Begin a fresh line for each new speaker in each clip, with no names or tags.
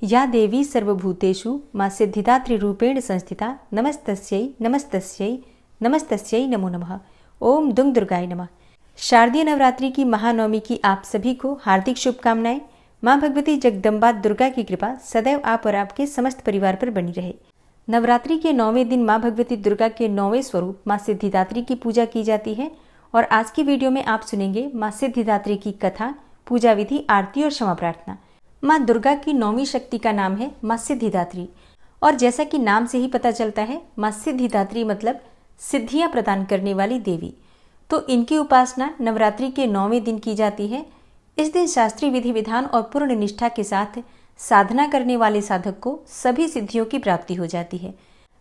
या देवी सर्वभूतेषु मां सिद्धिदात्री रूपेण संस्थिता नमस्तस्यै नमस्तस्यै नमस्तस्यै नमो नमः। ओम दुंग दुर्गाय नमः। शारदीय नवरात्रि की महानवमी की आप सभी को हार्दिक शुभकामनाएं। मां भगवती जगदम्बा दुर्गा की कृपा सदैव आप और आपके समस्त परिवार पर बनी रहे। नवरात्रि के 9वें दिन मां भगवती दुर्गा के 9वें स्वरूप मां सिद्धिदात्री की पूजा की जाती है और आज की वीडियो में आप सुनेंगे मां सिद्धिदात्री की कथा, पूजा विधि, आरती और क्षमा प्रार्थना। मां दुर्गा की 9वीं शक्ति का नाम है मां सिद्धिदात्री और जैसा कि नाम से ही पता चलता है मां सिद्धिदात्री मतलब सिद्धियां प्रदान करने वाली देवी। तो इनकी उपासना नवरात्रि के 9वें दिन की जाती है। इस दिन शास्त्रीय विधि विधान और पूर्ण निष्ठा के साथ साधना करने वाले साधक को सभी सिद्धियों की प्राप्ति हो जाती है।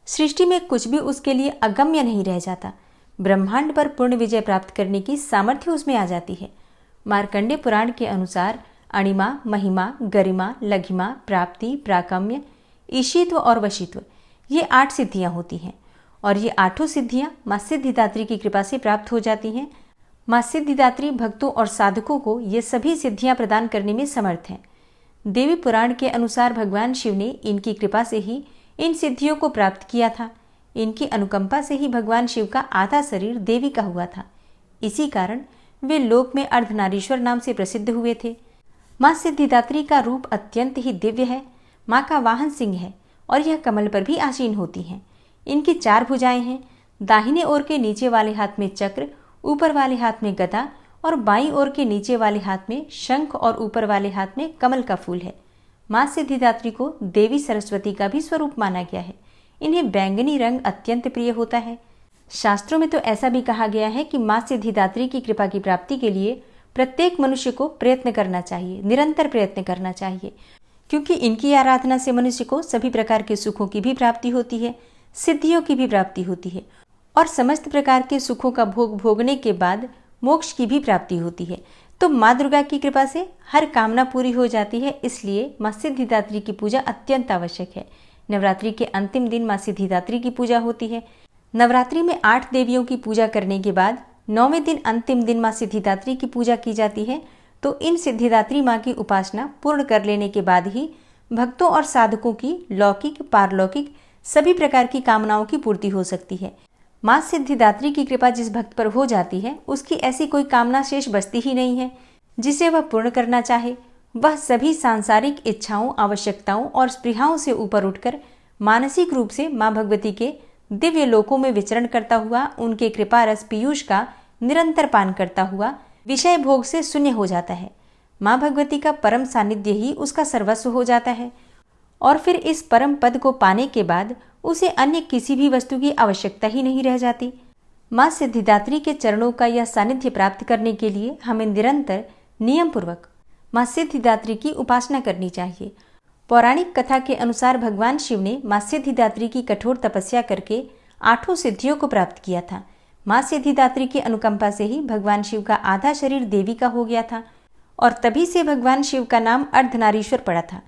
सृष्टि में कुछ भी उसके लिए अगम्य नहीं रह जाता। ब्रह्मांड पर पूर्ण विजय प्राप्त करने की सामर्थ्य उसमें आ जाती है। मार्कंडेय पुराण के अनुसार अणिमा, महिमा, गरिमा, लघिमा, प्राप्ति, प्राकम्य, ईशित्व और वशित्व ये 8 सिद्धियां होती हैं और ये 8 सिद्धियां मां सिद्धिदात्री की कृपा से प्राप्त हो जाती हैं। मां सिद्धिदात्री भक्तों और साधकों को ये सभी सिद्धियां प्रदान करने में समर्थ हैं। देवी पुराण के अनुसार भगवान शिव ने इनकी कृपा से ही इन सिद्धियों को प्राप्त किया था। इनकी अनुकंपा से ही भगवान शिव का आधा शरीर देवी का हुआ था। इसी कारण वे लोक में अर्धनारीश्वर नाम से प्रसिद्ध हुए थे। मां सिद्धिदात्री का रूप अत्यंत ही दिव्य है। मां का वाहन सिंह है और यह कमल पर भी आसीन होती हैं। इनकी 4 भुजाएं हैं। दाहिने ओर के नीचे वाले हाथ में चक्र, ऊपर वाले हाथ में गदा और बाईं ओर के नीचे वाले हाथ में शंख और ऊपर वाले हाथ में कमल का फूल है। मां सिद्धिदात्री को देवी सरस्वती का भी स्वरूप माना गया है। इन्हें बैंगनी रंग अत्यंत प्रिय होता है। शास्त्रों में तो ऐसा भी कहा गया है कि मां सिद्धिदात्री की कृपा की प्राप्ति के लिए प्रत्येक मनुष्य को प्रयत्न करना चाहिए, निरंतर प्रयत्न करना चाहिए, क्योंकि इनकी आराधना से मनुष्य को सभी प्रकार के सुखों की भी प्राप्ति होती है, सिद्धियों की भी प्राप्ति होती है और समस्त प्रकार के सुखों का भोग भोगने के बाद मोक्ष की भी प्राप्ति होती है। तो मां दुर्गा की कृपा से हर कामना पूरी हो जाती है। इसलिए मां सिद्धिदात्री की पूजा अत्यंत आवश्यक है। नवरात्रि के अंतिम दिन मां सिद्धिदात्री की पूजा होती है। नवरात्रि में 8 देवियों की पूजा करने के बाद 9वें दिन अंतिम दिन मां सिद्धिदात्री की पूजा की जाती है। तो इन सिद्धिदात्री मां की उपासना पूर्ण कर लेने के बाद ही भक्तों और साधकों की लौकिक, पारलौकिक सभी प्रकार की कामनाओं की पूर्ति हो सकती है। मां सिद्धिदात्री की कृपा जिस भक्त पर हो जाती है उसकी ऐसी कोई कामना शेष बचती ही नहीं है जिसे वह पूर्ण करना चाहे। वह सभी सांसारिक इच्छाओं, आवश्यकताओं और स्पृहाओं से ऊपर उठकर मानसिक रूप से मां भगवती के दिव्य लोकों में विचरण करता हुआ उनके कृपा रस पीयूष का निरंतर पान करता हुआ विषय भोग से शून्य हो जाता है। मां भगवती का परम सानिध्य ही उसका सर्वस्व हो जाता है और फिर इस परम पद को पाने के बाद उसे अन्य किसी भी वस्तु की आवश्यकता ही नहीं रह जाती। मां सिद्धिदात्री के चरणों का यह सानिध्य प्राप्त करने के लिए हमें निरंतर नियम पूर्वक मां सिद्धिदात्री की उपासना करनी चाहिए। पौराणिक कथा के अनुसार भगवान शिव ने मां सिद्धिदात्री की कठोर तपस्या करके 8 सिद्धियों को प्राप्त किया था। मां सिद्धिदात्री की अनुकंपा से ही भगवान शिव का आधा शरीर देवी का हो गया था और तभी से भगवान शिव का नाम अर्धनारीश्वर पड़ा था।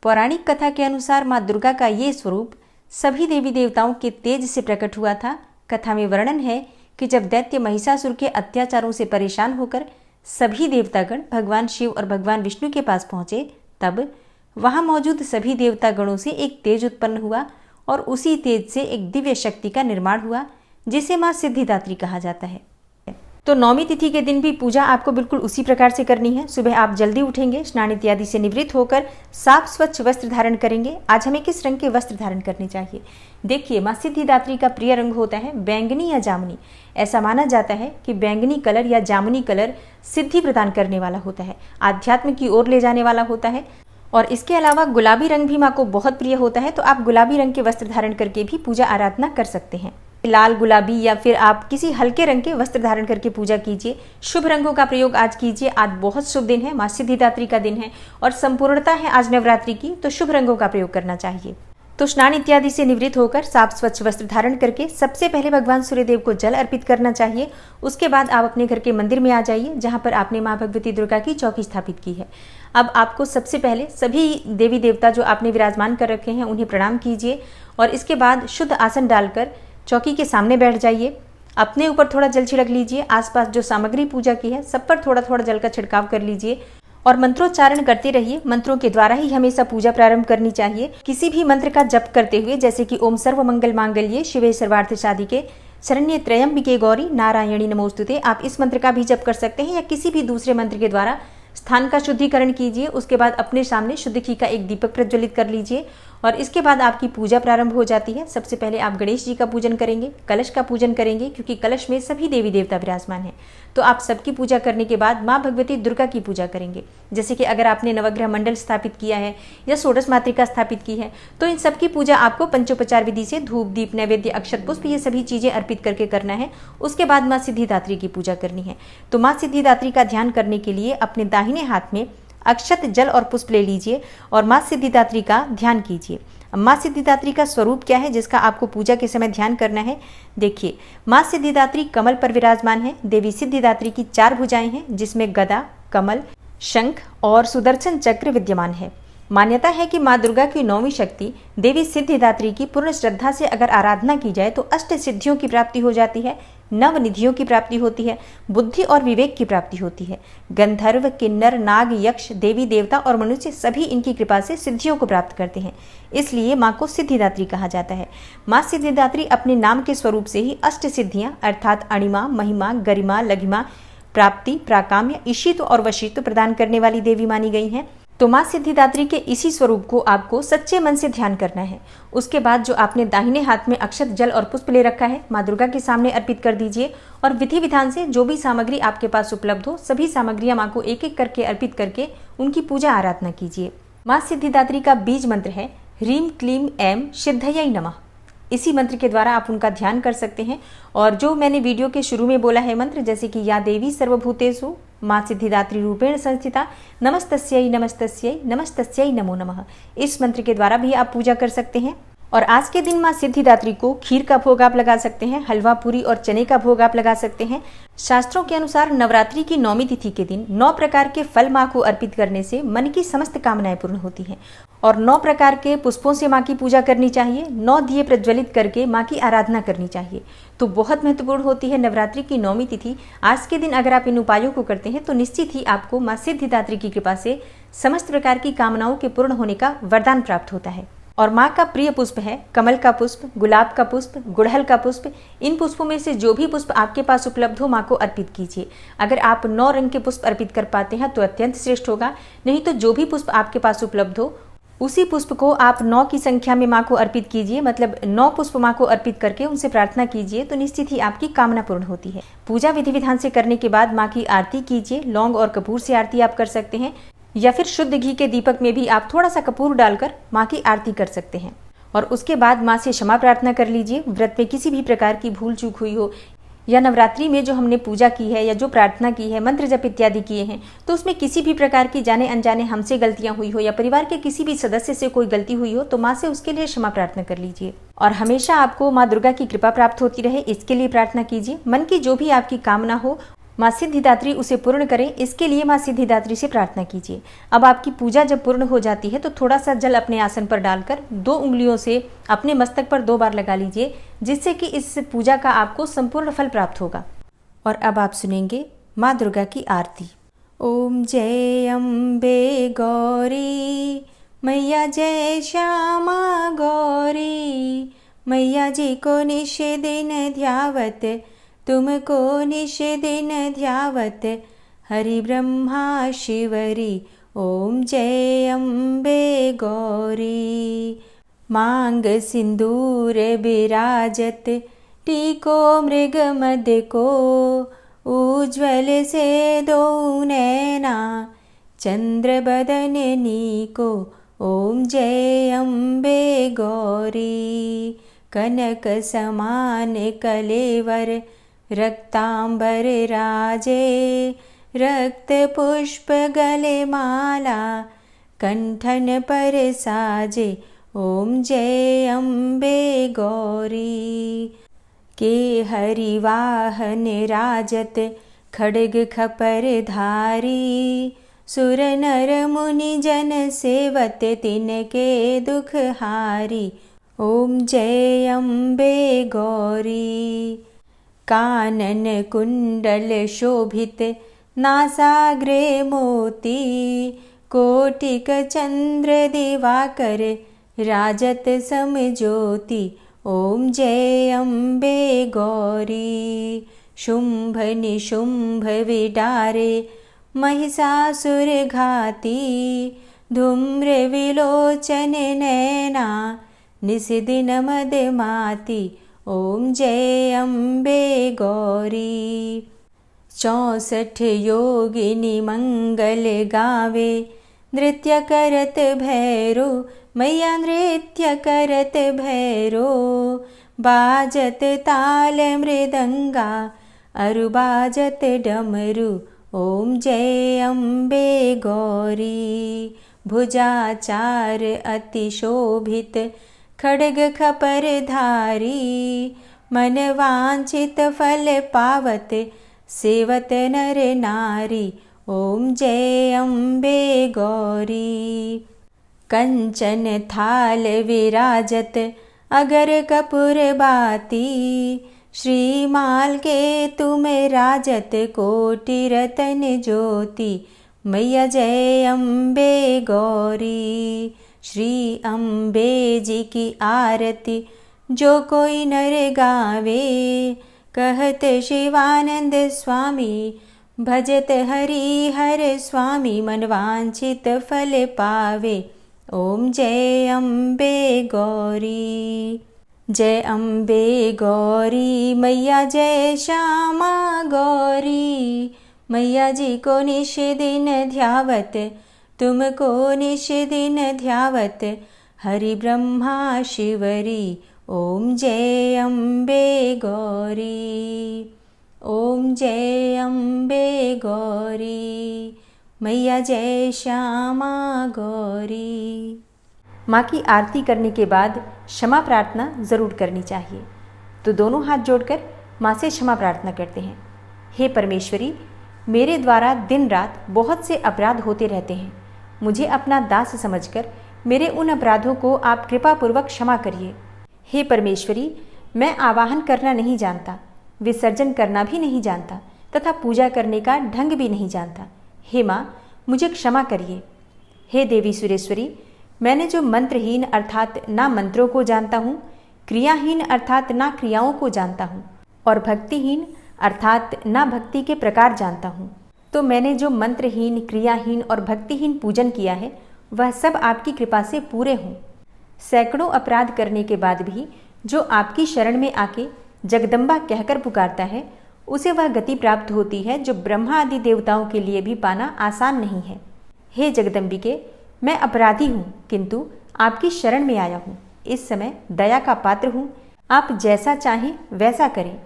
पौराणिक कथा के अनुसार मां दुर्गा का ये स्वरूप सभी देवी देवताओं के तेज से प्रकट हुआ था। कथा में वर्णन है कि जब दैत्य महिषासुर के अत्याचारों से परेशान होकर सभी देवतागण भगवान शिव और भगवान विष्णु के पास पहुंचे, तब वहां मौजूद सभी देवतागणों से एक तेज उत्पन्न हुआ और उसी तेज से एक दिव्य शक्ति का निर्माण हुआ जिसे मां सिद्धिदात्री कहा जाता है। तो 9वीं तिथि के दिन भी पूजा आपको बिल्कुल उसी प्रकार से करनी है। सुबह आप जल्दी उठेंगे, स्नान इत्यादि से निवृत्त होकर साफ स्वच्छ वस्त्र धारण करेंगे। आज हमें किस रंग के वस्त्र धारण करने चाहिए? देखिए, मां सिद्धिदात्री का प्रिय रंग होता है बैंगनी या जामुनी। ऐसा माना जाता है कि बैंगनी कलर या जामुनी कलर सिद्धि प्रदान करने वाला होता है, आध्यात्म की ओर ले जाने वाला होता है। और इसके अलावा गुलाबी रंग भी मां को बहुत प्रिय होता है, तो आप गुलाबी रंग के वस्त्र धारण करके भी पूजा आराधना कर सकते हैं। लाल, गुलाबी या फिर आप किसी हल्के रंग के वस्त्र धारण करके पूजा कीजिए। शुभ रंगों का प्रयोग आज कीजिए। आज बहुत शुभ दिन है, मां सिद्धिदात्री का दिन है और संपूर्णता है आज नवरात्रि की, तो शुभ रंगों का प्रयोग करना चाहिए। तो स्नान इत्यादि से निवृत्त होकर साफ स्वच्छ वस्त्र धारण करके सबसे पहले भगवान सूर्यदेव को जल अर्पित करना चाहिए। उसके बाद आप अपने घर के मंदिर में आ जाइए जहां पर आपने मां भगवती दुर्गा की चौकी स्थापित की है। अब आपको सबसे पहले सभी देवी देवता जो आपने विराजमान कर रखे हैं उन्हें प्रणाम कीजिए और इसके बाद शुद्ध आसन डालकर चौकी के सामने बैठ जाइए। अपने ऊपर थोड़ा जल छिड़क लीजिए। आसपास जो सामग्री पूजा की है सब पर थोड़ा थोड़ा जल का छिड़काव कर लीजिए और मंत्रोच्चारण करते रहिए। मंत्रों के द्वारा ही हमेशा पूजा प्रारंभ करनी चाहिए। किसी भी मंत्र का जप करते हुए, जैसे कि ओम सर्व मंगल मांगल्ये शिवे सर्वार्थ साधिके शरण्ये त्र्यंबिके गौरी नारायणी नमोस्तुते, आप इस मंत्र का भी जप कर सकते हैं या किसी भी दूसरे मंत्र के द्वारा स्थान का शुद्धिकरण कीजिए। उसके बाद अपने सामने शुद्ध घी का एक दीपक प्रज्वलित कर लीजिए और इसके बाद आपकी पूजा प्रारंभ हो जाती है। सबसे पहले आप गणेश जी का पूजन करेंगे, कलश का पूजन करेंगे, क्योंकि कलश में सभी देवी देवता विराजमान हैं। तो आप सबकी पूजा करने के बाद माँ भगवती दुर्गा की पूजा करेंगे। जैसे कि अगर आपने नवग्रह मंडल स्थापित किया है या षोडश मातृका स्थापित की है, तो इन सबकी पूजा आपको पंचोपचार विधि से धूप दीप नैवेद्य अक्षत पुष्प ये सभी चीजें अर्पित करके करना है। उसके बाद माँ सिद्धिदात्री की पूजा करनी है। तो माँ सिद्धिदात्री का ध्यान करने के लिए अपने दाहिने हाथ में अक्षत जल और पुष्प ले लीजिए और माँ सिद्धिदात्री का ध्यान कीजिए। माँ सिद्धिदात्री का स्वरूप क्या है जिसका आपको पूजा के समय ध्यान करना है? देखिए, माँ सिद्धिदात्री कमल पर विराजमान है। देवी सिद्धिदात्री की 4 भुजाएं हैं, जिसमें गदा, कमल, शंख और सुदर्शन चक्र विद्यमान है। मान्यता है कि माँ दुर्गा की 9वीं शक्ति देवी सिद्धिदात्री की पूर्ण श्रद्धा से अगर आराधना की जाए तो अष्ट सिद्धियों की प्राप्ति हो जाती है, नवनिधियों की प्राप्ति होती है, बुद्धि और विवेक की प्राप्ति होती है। गंधर्व, किन्नर, नाग, यक्ष, देवी देवता और मनुष्य सभी इनकी कृपा से सिद्धियों को प्राप्त करते हैं। इसलिए माँ को सिद्धिदात्री कहा जाता है। माँ सिद्धिदात्री अपने नाम के स्वरूप से ही अष्ट सिद्धियाँ अर्थात अणिमा, महिमा, गरिमा, लघिमा, प्राप्ति, प्राकाम्य, ईशित्व और वशीत्व प्रदान करने वाली देवी मानी गई हैं। तो माँ सिद्धिदात्री के इसी स्वरूप को आपको सच्चे मन से ध्यान करना है। उसके बाद जो आपने दाहिने हाथ में अक्षत जल और पुष्प ले रखा है, माँ दुर्गा के सामने अर्पित कर दीजिए और विधि विधान से जो भी सामग्री आपके पास उपलब्ध हो सभी सामग्रियां माँ को एक एक करके अर्पित करके उनकी पूजा आराधना कीजिए। माँ सिद्धिदात्री का बीज मंत्र है ह्रीम क्लीम ऐं सिद्धयै नमः। इसी मंत्र के द्वारा आप उनका ध्यान कर सकते हैं। और जो मैंने वीडियो के शुरू में बोला है मंत्र, जैसे कि या देवी सर्वभूतेषु माँ सिद्धिदात्री रूपेण संस्थिता नमस्तस्यै नमस्तस्यै नमस्तस्यै नमो नमः, इस मंत्र के द्वारा भी आप पूजा कर सकते हैं। और आज के दिन माँ सिद्धिदात्री को खीर का भोग आप लगा सकते हैं, हलवा पूरी और चने का भोग आप लगा सकते हैं। शास्त्रों के अनुसार नवरात्रि की 9वीं तिथि के दिन 9 प्रकार के फल माँ को अर्पित करने से मन की समस्त कामनाएं पूर्ण होती हैं और 9 प्रकार के पुष्पों से माँ की पूजा करनी चाहिए। 9 दिए प्रज्वलित करके माँ की आराधना करनी चाहिए। तो बहुत महत्वपूर्ण होती है नवरात्रि की 9वीं तिथि। आज के दिन अगर आप इन उपायों को करते हैं तो निश्चित ही आपको माँ सिद्धिदात्री की कृपा से समस्त प्रकार की कामनाओं के पूर्ण होने का वरदान प्राप्त होता है। और माँ का प्रिय पुष्प है कमल का पुष्प, गुलाब का पुष्प, गुड़हल का पुष्प। इन पुष्पों में से जो भी पुष्प आपके पास उपलब्ध हो माँ को अर्पित कीजिए। अगर आप 9 रंग के पुष्प अर्पित कर पाते हैं तो अत्यंत श्रेष्ठ होगा, नहीं तो जो भी पुष्प आपके पास उपलब्ध हो उसी पुष्प को आप 9 की संख्या में माँ को अर्पित कीजिए। मतलब 9 पुष्प माँ को अर्पित करके उनसे प्रार्थना कीजिए तो निश्चित ही आपकी कामना पूर्ण होती है। पूजा विधि विधान से करने के बाद माँ की आरती कीजिए। लौंग और कपूर से आरती आप कर सकते हैं या फिर शुद्ध घी के दीपक में भी आप थोड़ा सा कपूर डालकर माँ की आरती कर सकते हैं। और उसके बाद माँ से क्षमा प्रार्थना कर लीजिए। व्रत में किसी भी प्रकार की भूल चूक हुई हो या नवरात्रि में जो हमने पूजा की है या जो प्रार्थना की है, मंत्र जप इत्यादि किए हैं, तो उसमें किसी भी प्रकार की जाने अनजाने हमसे गलतियां हुई हो या परिवार के किसी भी सदस्य से कोई गलती हुई हो तो माँ से उसके लिए क्षमा प्रार्थना कर लीजिए। और हमेशा आपको माँ दुर्गा की कृपा प्राप्त होती रहे इसके लिए प्रार्थना कीजिए। मन की जो भी आपकी कामना हो माँ सिद्धिदात्री उसे पूर्ण करें, इसके लिए माँ सिद्धिदात्री से प्रार्थना कीजिए। अब आपकी पूजा जब पूर्ण हो जाती है तो थोड़ा सा जल अपने आसन पर डालकर 2 उंगलियों से अपने मस्तक पर 2 बार लगा लीजिए, जिससे कि इस पूजा का आपको संपूर्ण फल प्राप्त होगा। और अब आप सुनेंगे माँ दुर्गा की आरती। ओम जय अम्बे गौरी मैया, जय श्यामा गौरी मैया जी को निश दिन ध्यावत, तुमको निश दिन ध्यावत, हरि ब्रह्मा शिवरी ओम जय अम्बे गौरी। मांग सिंदूर विराजत, टीको मृग मद को, उज्ज्वल से 2 नैना, चंद्र बदन नीको ओम जय अम्बे गौरी। कनक समान कलेवर, रक्तांबर राजे, रक्त पुष्प गले माला, कंठन पर साजे ओम जय अम्बे गौरी। के हरि वाहन राजत, खड्ग खपर धारी, सुर नर मुनि जन सेवत, तिनके दुख हारी ओम जय अम्बे गौरी। कानन कुंडल शोभित, नासाग्रे मोती कोटिक चंद्र दिवाकर राजत समज्योति। ओम जय अम्बे गौरी। शुंभ निशुंभ विडारे महिषासुर घाती। धूम्र विलोचन नैना निशिदिन मदमाती। ओम जय अम्बे गौरी। 64 योगिनी मंगल गावे नृत्य करत भैरो। मैया नृत्य करत भैरो। बाजत ताल मृदंगा अरु बाजत डमरू। ओम जय अम्बे गौरी। भुजाचार अति शोभित खड्ग खपर धारी। मन वांछित फल पावत सेवत नर नारी। ओम जय अम्बे गौरी। कंचन थाल विराजत अगर कपूर बाती। श्रीमाल के तुम राजत कोटि रतन ज्योति। मैया जय अम्बे गौरी। श्री अम्बे जी की आरती जो कोई नर गावे। कहत शिवानंद स्वामी भजत हरि हर स्वामी। मनवांछित फल पावे। ओम जय अम्बे गौरी। जय अम्बे गौरी मैया जय श्यामा गौरी। मैया जी को निश दिन ध्यावत तुमको निश दिन ध्यावत। हरि ब्रह्मा शिवरी। ओम जय अम्बे गौरी। ओम जय अम्बे गौरी। मैया जय श्यामा गौरी। माँ की आरती करने के बाद क्षमा प्रार्थना ज़रूर करनी चाहिए। तो दोनों हाथ जोड़कर माँ से क्षमा प्रार्थना करते हैं। हे परमेश्वरी, मेरे द्वारा दिन रात बहुत से अपराध होते रहते हैं। मुझे अपना दास समझकर मेरे उन अपराधों को आप कृपापूर्वक क्षमा करिए। हे परमेश्वरी, मैं आवाहन करना नहीं जानता, विसर्जन करना भी नहीं जानता तथा पूजा करने का ढंग भी नहीं जानता। हे माँ, मुझे क्षमा करिए। हे देवी सुरेश्वरी, मैंने जो मंत्रहीन अर्थात ना मंत्रों को जानता हूँ, क्रियाहीन अर्थात ना क्रियाओं को जानता हूँ और भक्तिहीन अर्थात ना भक्ति के प्रकार जानता हूँ, तो मैंने जो मंत्रहीन, क्रियाहीन और भक्तिहीन पूजन किया है वह सब आपकी कृपा से पूरे हों। सैकड़ों अपराध करने के बाद भी जो आपकी शरण में आके जगदम्बा कहकर पुकारता है, उसे वह गति प्राप्त होती है जो ब्रह्मा आदि देवताओं के लिए भी पाना आसान नहीं है। हे जगदम्बिके, मैं अपराधी हूँ किंतु आपकी शरण में आया हूँ। इस समय दया का पात्र हूँ, आप जैसा चाहें वैसा करें।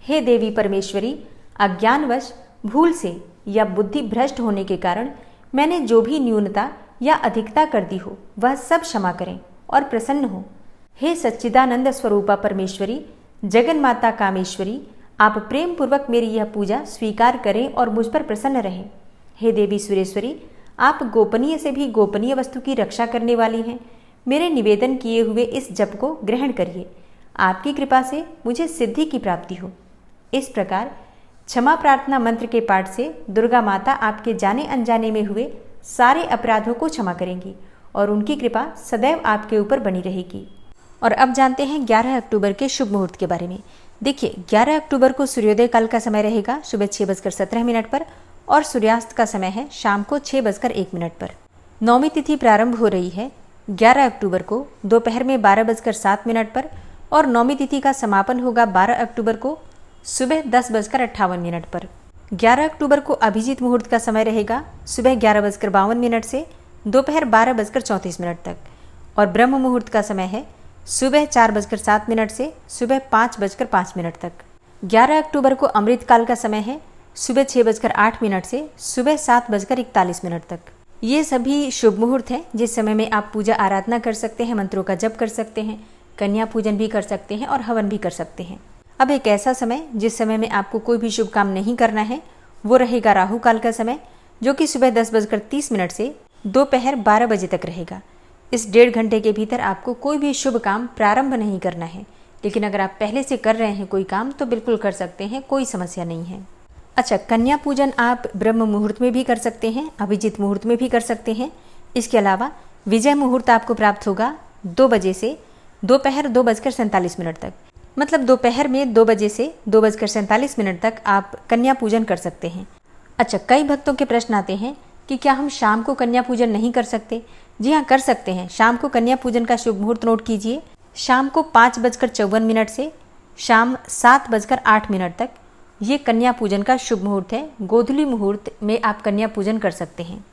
हे देवी परमेश्वरी, अज्ञानवश भूल से या बुद्धि भ्रष्ट होने के कारण मैंने जो भी न्यूनता या अधिकता कर दी हो वह सब क्षमा करें और प्रसन्न हो। हे सच्चिदानंद स्वरूपा परमेश्वरी, जगन माता कामेश्वरी, आप प्रेम पूर्वक मेरी यह पूजा स्वीकार करें और मुझ पर प्रसन्न रहें। हे देवी सुरेश्वरी, आप गोपनीय से भी गोपनीय वस्तु की रक्षा करने वाली हैं। मेरे निवेदन किए हुए इस जप को ग्रहण करिए। आपकी कृपा से मुझे सिद्धि की प्राप्ति हो। इस प्रकार क्षमा प्रार्थना मंत्र के पाठ से दुर्गा माता आपके जाने अनजाने में हुए सारे अपराधों को क्षमा करेंगी और उनकी कृपा सदैव आपके ऊपर बनी रहेगी। और अब जानते हैं 11 अक्टूबर के शुभ मुहूर्त के बारे में। देखिए, 11 अक्टूबर को सूर्योदय काल का समय रहेगा सुबह 6:17 पर और सूर्यास्त का समय है शाम को 6:01 पर। नौमी तिथि प्रारंभ हो रही है 11 अक्टूबर को दोपहर में 12:07 पर और नौमी तिथि का समापन होगा 12 अक्टूबर को सुबह 10:58 पर। 11 अक्टूबर को अभिजीत मुहूर्त का समय रहेगा सुबह 11:52 से दोपहर 12:34 तक और ब्रह्म मुहूर्त का समय है सुबह 4:07 से सुबह 5:05 तक। 11 अक्टूबर को अमृत काल का समय है सुबह 6:08 से सुबह 7:41 तक। ये सभी शुभ मुहूर्त हैं जिस समय में आप पूजा आराधना कर सकते हैं, मंत्रों का जप कर सकते हैं, कन्या पूजन भी कर सकते हैं और हवन भी कर सकते हैं। अब एक ऐसा समय जिस समय में आपको कोई भी शुभ काम नहीं करना है वो रहेगा राहु काल का समय, जो कि सुबह 10:30 से दोपहर 12 बजे तक रहेगा। इस 1.5 घंटे के भीतर आपको कोई भी शुभ काम प्रारंभ नहीं करना है, लेकिन अगर आप पहले से कर रहे हैं कोई काम तो बिल्कुल कर सकते हैं, कोई समस्या नहीं है। अच्छा, कन्या पूजन आप ब्रह्म मुहूर्त में भी कर सकते हैं, अभिजीत मुहूर्त में भी कर सकते हैं। इसके अलावा विजय मुहूर्त आपको प्राप्त होगा 2 बजे से दोपहर 2:47 तक। मतलब दोपहर में 2 बजे से 2:47 तक आप कन्या पूजन कर सकते हैं। अच्छा, कई भक्तों के प्रश्न आते हैं कि क्या हम शाम को कन्या पूजन नहीं कर सकते? जी हाँ, कर सकते हैं। शाम को कन्या पूजन का शुभ मुहूर्त नोट कीजिए। शाम को 5:54 से शाम 7:08 तक ये कन्या पूजन का शुभ मुहूर्त है। गोधूली मुहूर्त में आप कन्या पूजन कर सकते हैं।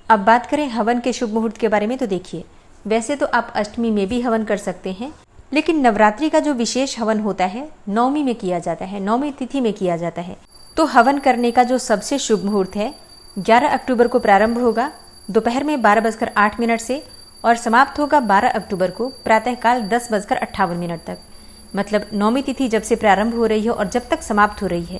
अब बात करें हवन के शुभ मुहूर्त के बारे में, तो देखिए, वैसे तो आप अष्टमी में भी हवन कर सकते हैं, लेकिन नवरात्रि का जो विशेष हवन होता है नवमी में किया जाता है, नवमी तिथि में किया जाता है। तो हवन करने का जो सबसे शुभ मुहूर्त है 11 अक्टूबर को प्रारंभ होगा दोपहर में 12:08 से और समाप्त होगा 12 अक्टूबर को प्रातःकाल 10:58 तक। मतलब नवमी तिथि जब से प्रारंभ हो रही है और जब तक समाप्त हो रही है,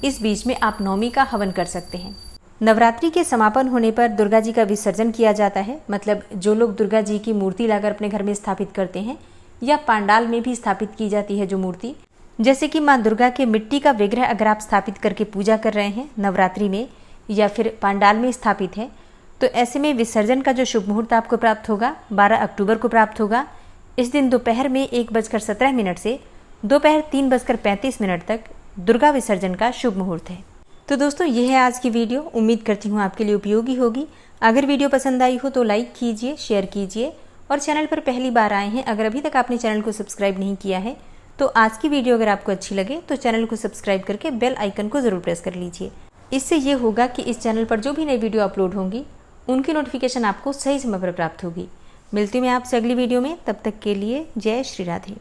इस बीच में आप नवमी का हवन कर सकते हैं। नवरात्रि के समापन होने पर दुर्गा जी का विसर्जन किया जाता है। मतलब जो लोग दुर्गा जी की मूर्ति लाकर अपने घर में स्थापित करते हैं या पांडाल में भी स्थापित की जाती है जो मूर्ति, जैसे कि माँ दुर्गा के मिट्टी का विग्रह अगर आप स्थापित करके पूजा कर रहे हैं नवरात्रि में या फिर पांडाल में स्थापित है, तो ऐसे में विसर्जन का जो शुभ मुहूर्त आपको प्राप्त होगा 12 अक्टूबर को प्राप्त होगा। इस दिन दोपहर में 1:17 से दोपहर 3:35 तक दुर्गा विसर्जन का शुभ मुहूर्त है। तो दोस्तों, ये है आज की वीडियो। उम्मीद करती हूँ आपके लिए उपयोगी होगी। अगर वीडियो पसंद आई हो तो लाइक कीजिए, शेयर कीजिए और चैनल पर पहली बार आए हैं, अगर अभी तक आपने चैनल को सब्सक्राइब नहीं किया है तो आज की वीडियो अगर आपको अच्छी लगे तो चैनल को सब्सक्राइब करके बेल आइकन को ज़रूर प्रेस कर लीजिए। इससे ये होगा कि इस चैनल पर जो भी नई वीडियो अपलोड होंगी उनकी नोटिफिकेशन आपको सही समय पर प्राप्त होगी। मिलती हूँ मैं आपसे अगली वीडियो में, तब तक के लिए जय श्री राधे।